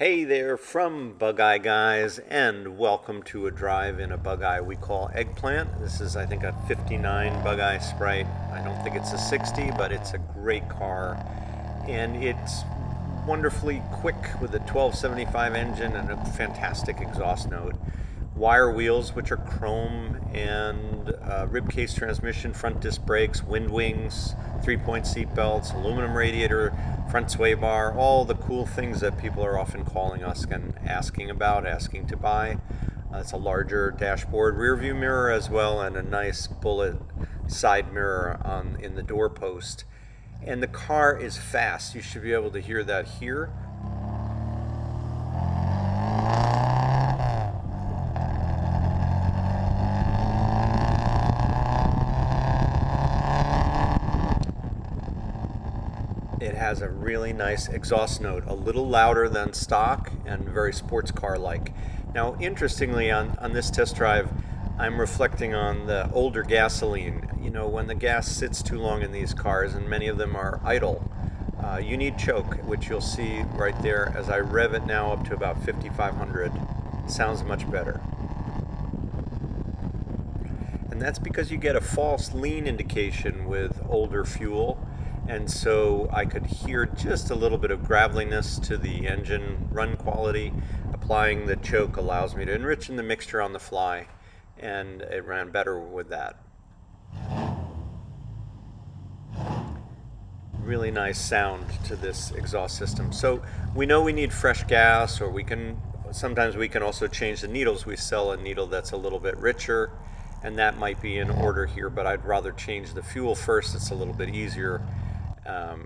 Hey there from Bugeyeguys, and welcome to a drive in a Bugeye we call Eggplant. This is, I think, a 59 Bugeye Sprite. I don't think it's a 60, but it's a great car. And it's wonderfully quick with a 1275 engine and a fantastic exhaust note. Wire wheels, which are chrome, and rib case transmission, front disc brakes, wind wings, 3-point seat belts, aluminum radiator, front sway bar, all the cool things that people are often calling us and asking to buy. It's a larger dashboard rear view mirror as well, and a nice bullet side mirror in the door post. And the car is fast. You should be able to hear that here. It has a really nice exhaust note, a little louder than stock and very sports car-like. Now, interestingly, on this test drive, I'm reflecting on the older gasoline. You know, when the gas sits too long in these cars, and many of them are idle, you need choke, which you'll see right there as I rev it now up to about 5,500. It sounds much better. And that's because you get a false lean indication with older fuel. And so I could hear just a little bit of graveliness to the engine run quality. Applying the choke allows me to enrich in the mixture on the fly, and it ran better with that. Really nice sound to this exhaust system. So we know we need fresh gas, or sometimes we can also change the needles. We sell a needle that's a little bit richer, and that might be in order here, but I'd rather change the fuel first. It's a little bit easier.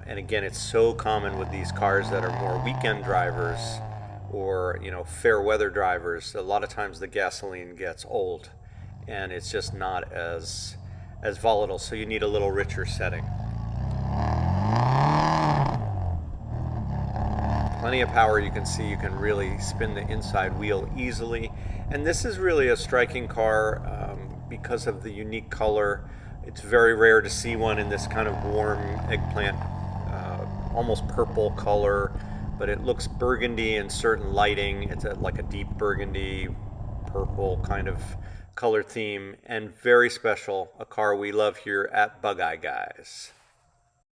And again, it's so common with these cars that are more weekend drivers or, fair weather drivers. A lot of times the gasoline gets old and it's just not as volatile, so you need a little richer setting. Plenty of power. You can see you can really spin the inside wheel easily, and this is really a striking car because of the unique color. It's very rare to see one in this kind of warm eggplant, almost purple color, but it looks burgundy in certain lighting. It's like a deep burgundy, purple kind of color theme, and very special, a car we love here at Bugeyeguys.